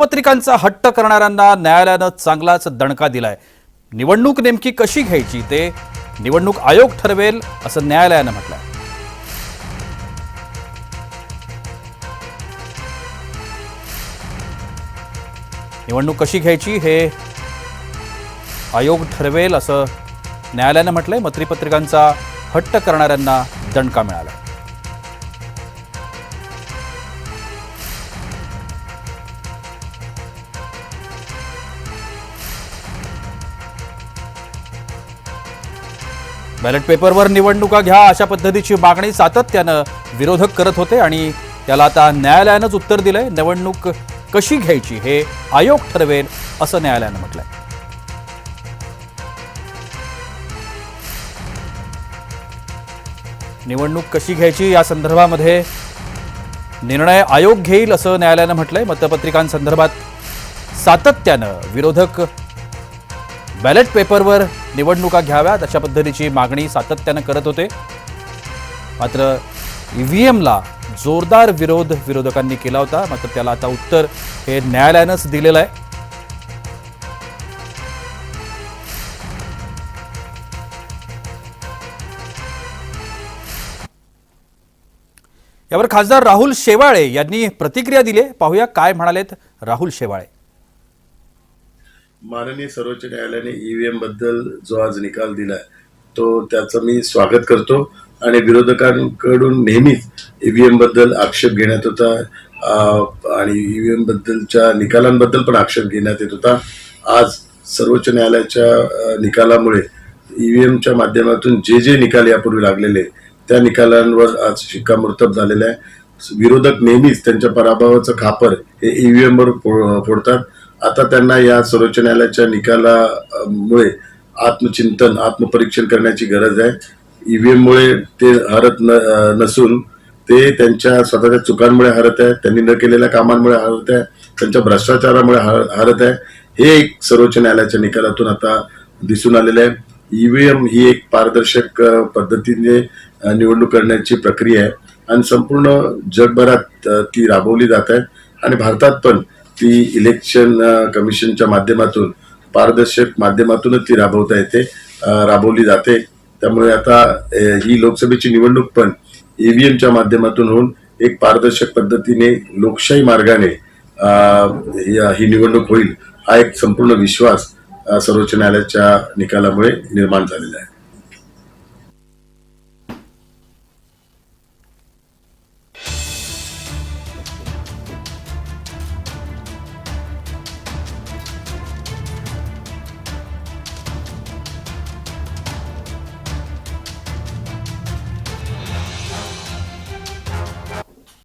पत्रिकांचा हट्ट करणाऱ्यांना न्यायालयानं चांगलाच दणका दिलाय। निवडणूक नेमकी कशी घ्यायची ते निवडणूक आयोग ठरवेल असं न्यायालयानं म्हटलंय। निवडणूक कशी घ्यायची हे आयोग ठरवेल असं न्यायालयानं म्हटलंय। मतपत्रिकांचा हट्ट करणाऱ्यांना दणका मिळाला। बॅलेट पेपरवर निवडणुका घ्या अशा पद्धतीची मागणी सातत्यानं विरोधक करत होते आणि त्याला आता न्यायालयानंच उत्तर दिलंय। निवडणूक कशी घ्यायची हे आयोग ठरवेल असं न्यायालयानं म्हटलंय। निवडणूक कशी घ्यायची या संदर्भामध्ये निर्णय आयोग घेईल असं न्यायालयानं म्हटलंय। मतपत्रिकांसंदर्भात सातत्यानं विरोधक बॅलेट पेपरवर निवडणुका घ्याव्यात अशा पद्धतीची मागणी सातत्यानं करत होते। मात्र ईव्हीएमला जोरदार विरोध विरोधकांनी केला होता। मात्र त्याला आता उत्तर हे न्यायालयानंच दिलेलं आहे। यावर खासदार राहुल शेवाळे यांनी प्रतिक्रिया दिली। पाहूया काय म्हणालेत राहुल शेवाळे। माननीय सर्वोच्च न्यायालयाने ईव्हीएम बद्दल जो आज निकाल दिलाय तो त्याचं मी स्वागत करतो आणि विरोधकांकडून नेहमीच ईव्हीएम बद्दल आक्षेप घेण्यात होता आणि ईव्हीएम बद्दलच्या निकालांबद्दल पण आक्षेप घेण्यात येत होता। आज सर्वोच्च न्यायालयाच्या निकालामुळे ईव्हीएमच्या माध्यमातून जे निकाल यापूर्वी लागलेले त्या निकालांवर आज शिक्कामोर्तब झालेलं आहे। विरोधक नेहमीच त्यांच्या पराभवाचं खापर हे ईव्हीएम वर फोडतात। आता त्यांना या सर्वोच्च न्यायालयाच्या निकालामुळे आत्मचिंतन आत्मपरीक्षण करण्याची गरज आहे। ईव्हीएम मुळे ते हरत नसून ते त्यांच्या स्वतःच्या चुकांमुळे हरत आहे, त्यांनी न केलेल्या कामांमुळे हरत आहे, त्यांच्या भ्रष्टाचारामुळे हरत आहे। हे एक सर्वोच्च न्यायालयाच्या निकालातून आता दिसून आलेलं आहे। ईव्हीएम ही एक पारदर्शक पद्धतीने निवडणूक करण्याची प्रक्रिया आहे आणि संपूर्ण जगभरात ती राबवली जात आहे आणि भारतात पण ती इलेक्शन कमिशनच्या माध्यमातून पारदर्शक माध्यमातूनच ती राबवली जाते। त्यामुळे आता ही लोकसभेची निवडणूक पण ईव्हीएमच्या माध्यमातून होऊन एक पारदर्शक पद्धतीने लोकशाही मार्गाने ही निवडणूक होईल हा एक संपूर्ण विश्वास सर्वोच्च न्यायालयाच्या निकालामुळे निर्माण झालेला आहे।